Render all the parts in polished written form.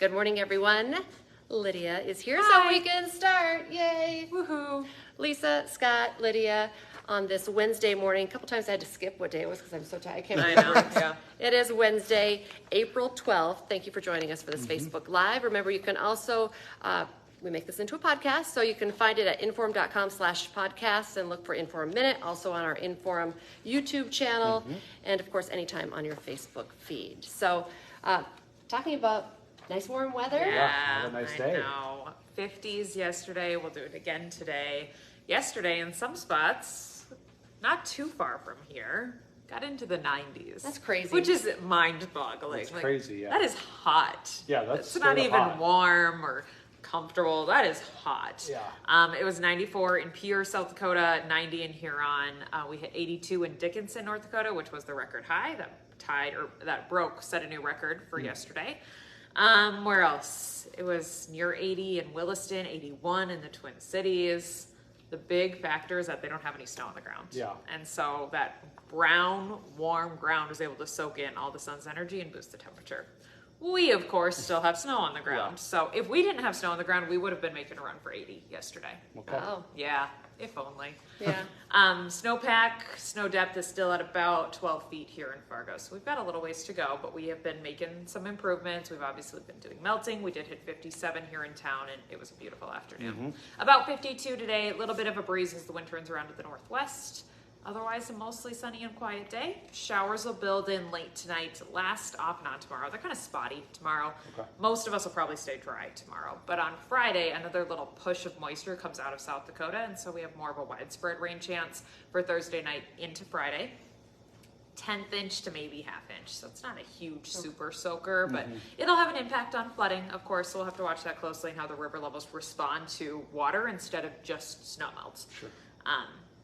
Good morning, everyone. Lydia is here, Hi. so we can start. Yay! Woohoo! Lisa, Scott, Lydia, on this Wednesday morning. A couple times I had to skip what day it was because I'm so tired. I can't I remember. know, yeah. It is Wednesday, April 12th. Thank you for joining us for this Facebook Live. Remember, you can also, we make this into a podcast, so you can find it at inforum.com/podcasts and look for InForum Minute, also on our InForum YouTube channel, and of course, anytime on your Facebook feed. So, talking about nice warm weather. Yeah, have a nice day. I know. 50s yesterday. We'll do it again today. Yesterday, in some spots, not too far from here, got into the 90s. That's crazy. Which is mind-boggling. That's crazy, yeah. That is hot. Yeah, that's It's not straight even up hot. warm or comfortable. That is hot. Yeah. It was 94 in Pierre, South Dakota, 90 in Huron. We hit 82 in Dickinson, North Dakota, which was the record high. Set a new record for yesterday. Where else? It was near 80 in Williston, 81 in the Twin Cities. The big factor is that they don't have any snow on the ground. Yeah. And so that brown, warm ground was able to soak in all the sun's energy and boost the temperature. We, of course, still have snow on the ground. Yeah. So if we didn't have snow on the ground, we would have been making a run for 80 yesterday. Okay. Oh, Yeah, if only. yeah. Snowpack, snow depth is still at about 12 feet here in Fargo. So we've got a little ways to go, but we have been making some improvements. We've obviously been doing melting. We did hit 57 here in town, and it was a beautiful afternoon. About 52 today, a little bit of a breeze as the wind turns around to the northwest. Otherwise, a mostly sunny and quiet day. Showers will build in late tonight, last off and on tomorrow. They're kind of spotty tomorrow. Okay. Most of us will probably stay dry tomorrow. But on Friday, another little push of moisture comes out of South Dakota, and so we have more of a widespread rain chance for Thursday night into Friday. 1/10 inch to maybe 1/2 inch. So it's not a huge super soaker, but it'll have an impact on flooding. Of course, so we'll have to watch that closely and how the river levels respond to water instead of just snow melts. Sure.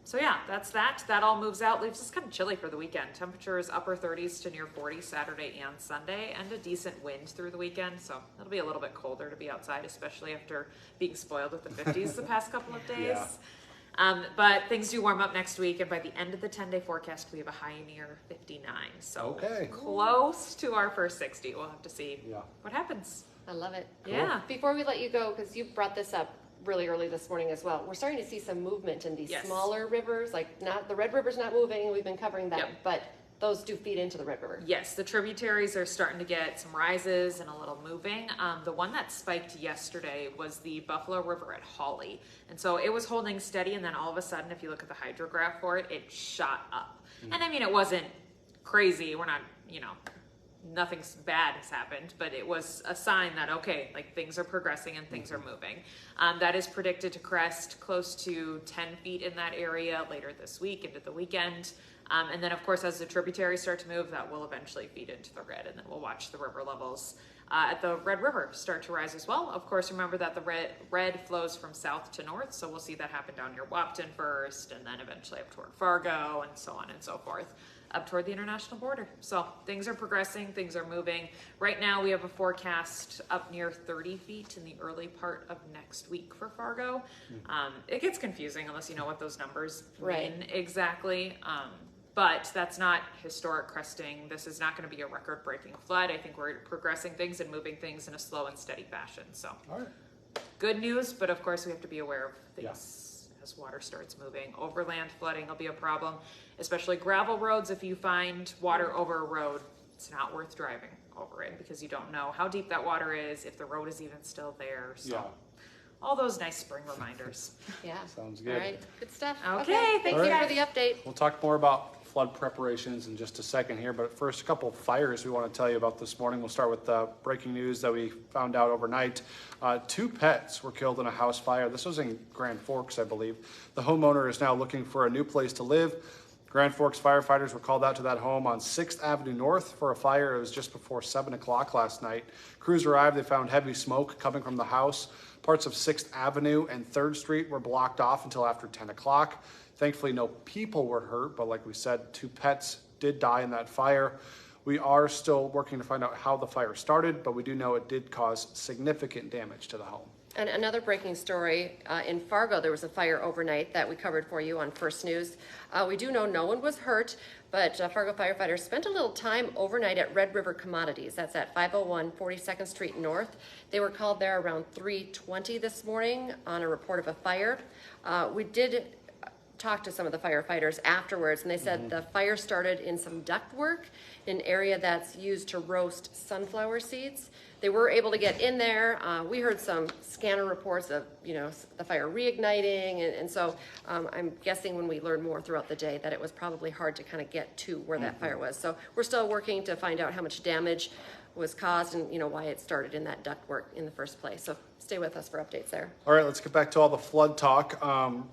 So yeah, that's that. That all moves out, leaves us kind of chilly for the weekend. Temperatures upper 30s to near 40 Saturday and Sunday, and a decent wind through the weekend. So it'll be a little bit colder to be outside, especially after being spoiled with the 50s the past couple of days. Yeah. But things do warm up next week, and by the end of the 10-day forecast, we have a high near 59. So Okay. close to our first 60. We'll have to see Yeah. what happens. I love it. Yeah. Before we let you go, because you brought this up really early this morning as well, we're starting to see some movement in these Yes. smaller rivers. Like, not the Red River's not moving. We've been covering that, Yep. but those do feed into the Red River. Yes, the tributaries are starting to get some rises and a little moving. The one that spiked yesterday was the Buffalo River at Hawley. And so it was holding steady, and then all of a sudden, if you look at the hydrograph for it, it shot up. And I mean, it wasn't crazy. We're not, nothing bad has happened, but it was a sign that, okay, like things are progressing and things are moving. That is predicted to crest close to 10 feet in that area later this week into the weekend. And then, of course, as the tributaries start to move, that will eventually feed into the red, and then we'll watch the river levels at the Red River start to rise as well. Of course, remember that the red flows from south to north, so we'll see that happen down near Wapton first, and then eventually up toward Fargo, and so on and so forth, up toward the international border. So things are progressing, things are moving. Right now, we have a forecast up near 30 feet in the early part of next week for Fargo. It gets confusing unless you know what those numbers mean exactly. But that's not historic cresting. This is not going to be a record-breaking flood. I think we're progressing things and moving things in a slow and steady fashion. So All right. good news, but of course we have to be aware of things as water starts moving. Overland flooding will be a problem, especially gravel roads. If you find water over a road, it's not worth driving over it because you don't know how deep that water is, if the road is even still there. So Yeah. all those nice spring reminders. Yeah. Sounds good. All right. Good stuff. Okay, Thank thanks, you guys. for the update. We'll talk more about flood preparations in just a second here, but first, a couple of fires we want to tell you about this morning. We'll start with breaking news that we found out overnight. 2 pets were killed in a house fire. This was in Grand Forks, I believe. The homeowner is now looking for a new place to live. Grand Forks firefighters were called out to that home on 6th Avenue North for a fire. It was just before 7 o'clock last night. Crews arrived. They found heavy smoke coming from the house. Parts of 6th Avenue and 3rd Street were blocked off until after 10 o'clock. Thankfully, no people were hurt, but like we said, 2 pets did die in that fire. We are still working to find out how the fire started, but we do know it did cause significant damage to the home. And another breaking story, in Fargo, there was a fire overnight that we covered for you on First News. We do know no one was hurt, but but Fargo firefighters spent a little time overnight at Red River Commodities. That's at 501 42nd Street North. They were called there around 3:20 this morning on a report of a fire. We did talk to some of the firefighters afterwards, and they said the fire started in some ductwork in an area that's used to roast sunflower seeds. They were able to get in there. We heard some scanner reports of, the fire reigniting, and so I'm guessing when we learn more throughout the day that it was probably hard to kind of get to where that fire was. So we're still working to find out how much damage was caused and why it started in that ductwork in the first place. So stay with us for updates there. All right, let's get back to all the flood talk.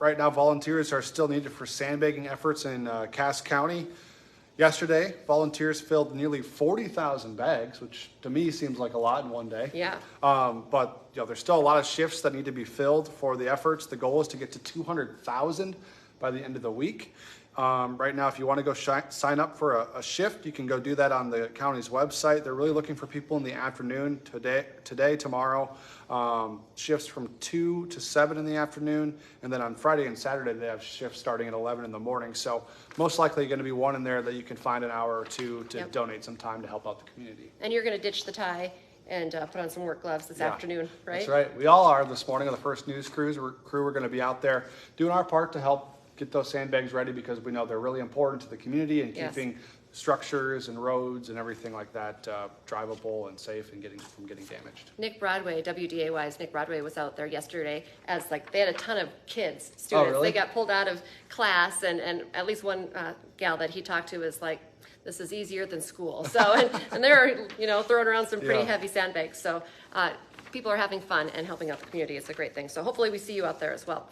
Right now, volunteers are still needed for sandbagging efforts in Cass County. Yesterday, volunteers filled nearly 40,000 bags, which to me seems like a lot in one day. Yeah. But there's still a lot of shifts that need to be filled for the efforts. The goal is to get to 200,000 by the end of the week. Right now, if you want to go sign up for a shift, you can go do that on the county's website. They're really looking for people in the afternoon today, tomorrow. Shifts from 2 to 7 in the afternoon. And then on Friday and Saturday, they have shifts starting at 11 in the morning. So most likely going to be one in there that you can find an hour or two to donate some time to help out the community. And you're going to ditch the tie and put on some work gloves this afternoon, right? That's right. We all are this morning on the first news crew. We're going to be out there doing our part to help get those sandbags ready, because we know they're really important to the community and keeping structures and roads and everything like that drivable and safe and from getting damaged. Nick Broadway, WDAY's Nick Broadway was out there yesterday as they had a ton of kids, students. Oh, really? They got pulled out of class, and at least one gal that he talked to was like, this is easier than school. So, and they're, throwing around some pretty heavy sandbags. So, people are having fun and helping out the community. It's a great thing. So hopefully we see you out there as well.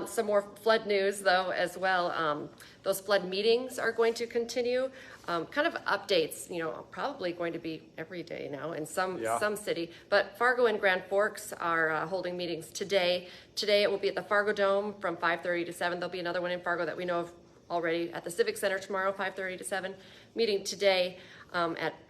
Some more flood news though as well. Those flood meetings are going to continue. Kind of updates, probably going to be every day now in some city. But Fargo and Grand Forks are holding meetings today. Today it will be at the Fargo Dome from 5:30 to 7. There'll be another one in Fargo that we know of already at the Civic Center tomorrow, 5:30 to 7. Meeting today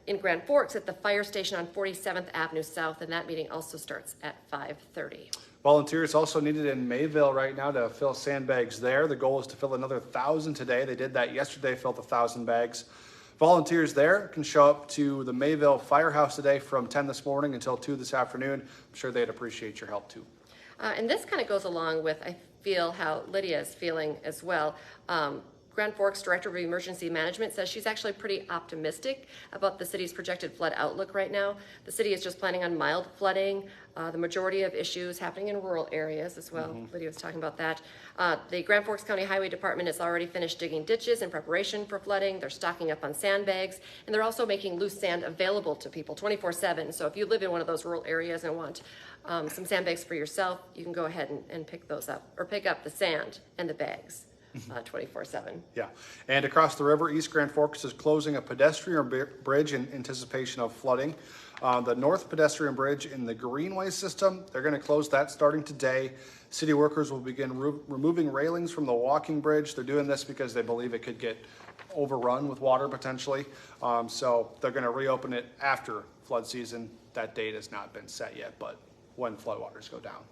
in Grand Forks at the fire station on 47th Avenue South, and that meeting also starts at 5:30. Volunteers also needed in Mayville right now to fill sandbags there. The goal is to fill another 1,000 today. They did that yesterday, filled 1,000 bags. Volunteers there can show up to the Mayville Firehouse today from 10 this morning until 2 this afternoon. I'm sure they'd appreciate your help too. And this kind of goes along with, I feel, how Lydia is feeling as well. Grand Forks Director of Emergency Management says she's actually pretty optimistic about the city's projected flood outlook right now. The city is just planning on mild flooding. The majority of issues happening in rural areas as well. Lydia was talking about that. The Grand Forks County Highway Department has already finished digging ditches in preparation for flooding. They're stocking up on sandbags, and they're also making loose sand available to people 24/7. So if you live in one of those rural areas and want some sandbags for yourself, you can go ahead and pick those up, or pick up the sand and the bags. 24/7. Yeah, and across the river, East Grand Forks is closing a pedestrian bridge in anticipation of flooding. The North Pedestrian Bridge in the Greenway system, they're going to close that starting today. City workers will begin removing railings from the walking bridge. They're doing this because they believe it could get overrun with water potentially. So they're going to reopen it after flood season. That date has not been set yet, but when floodwaters go down.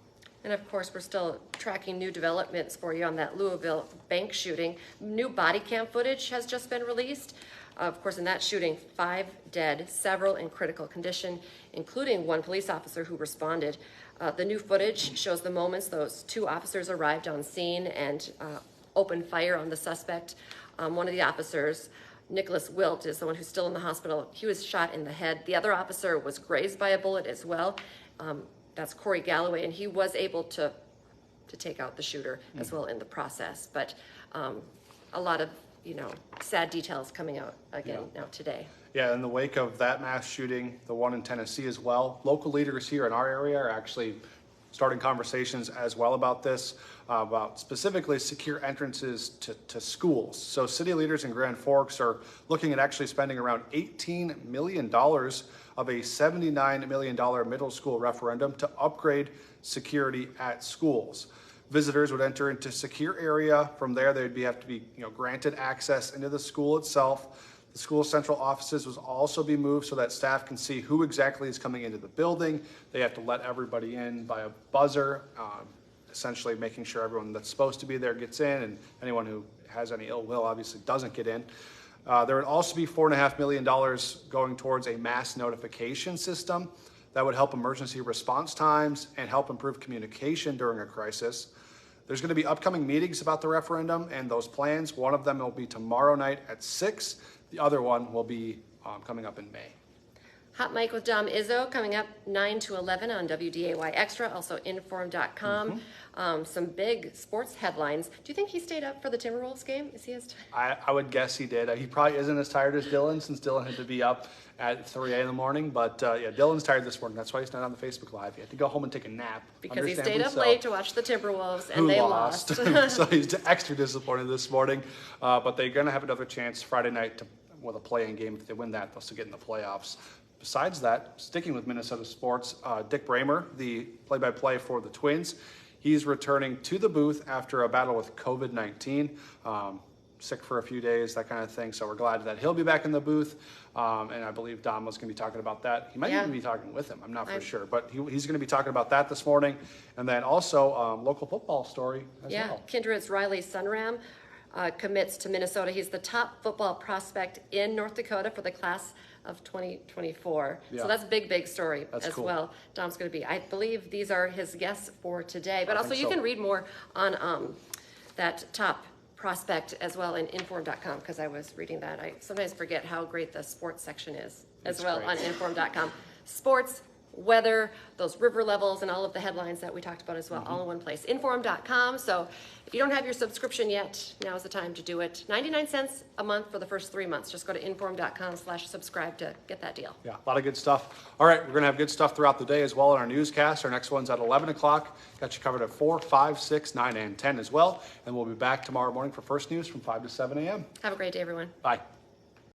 And of course, we're still tracking new developments for you on that Louisville bank shooting. New body cam footage has just been released. Of course, in that shooting, 5 dead, several in critical condition, including one police officer who responded. The new footage shows the moments those 2 officers arrived on scene and opened fire on the suspect. One of the officers, Nicholas Wilt, is the one who's still in the hospital. He was shot in the head. The other officer was grazed by a bullet as well. That's Corey Galloway, and he was able to take out the shooter as well in the process. But a lot of, sad details coming out again now today. Yeah, in the wake of that mass shooting, the one in Tennessee as well, local leaders here in our area are actually starting conversations as well about this, about specifically secure entrances to schools. So city leaders in Grand Forks are looking at actually spending around $18 million of a $79 million middle school referendum to upgrade security at schools. Visitors would enter into secure area. From there, they'd have to be granted access into the school itself. The school central offices will also be moved so that staff can see who exactly is coming into the building. They have to let everybody in by a buzzer, essentially making sure everyone that's supposed to be there gets in, and anyone who has any ill will obviously doesn't get in. There would also be $4.5 million going towards a mass notification system that would help emergency response times and help improve communication during a crisis. There's going to be upcoming meetings about the referendum and those plans. One of them will be tomorrow night at 6. The other one will be coming up in May. Hot Mic with Dom Izzo coming up 9 to 11 on WDAY Extra, also InForum.com. Some big sports headlines. Do you think he stayed up for the Timberwolves game? Is he as tired? I would guess he did. He probably isn't as tired as Dylan, since Dylan had to be up at 3 a.m. in the morning. But yeah, Dylan's tired this morning. That's why he's not on the Facebook Live. He had to go home and take a nap. Because he stayed up late to watch the Timberwolves, and Who they lost. So he's extra disappointed this morning. But they're going to have another chance Friday night with a play-in game. If they win that, they'll still get in the playoffs. Besides that, sticking with Minnesota sports, Dick Bremer, the play-by-play for the Twins, he's returning to the booth after a battle with COVID-19, sick for a few days, that kind of thing. So we're glad that he'll be back in the booth, and I believe Dom was going to be talking about that. He might even be talking with him. I'm not for sure, but he's going to be talking about that this morning. And then also local football story as well. Kindred's Riley Sunram commits to Minnesota. He's the top football prospect in North Dakota for the class of 2024. So that's a big story as well. Dom's going to be, I believe these are his guests for today, but also you can read more on that top prospect as well in InForum.com, because I was reading that. I sometimes forget how great the sports section is as well on InForum.com. Sports, weather, those river levels, and all of the headlines that we talked about as well, all in one place. InForum.com. So if you don't have your subscription yet, now is the time to do it. 99 cents a month for the first 3 months. Just go to InForum.com/subscribe to get that deal. Yeah, a lot of good stuff. All right, we're going to have good stuff throughout the day as well in our newscast. Our next one's at 11 o'clock. Got you covered at 4, 5, 6, 9, and 10 as well. And we'll be back tomorrow morning for First News from 5 to 7 a.m. Have a great day, everyone. Bye.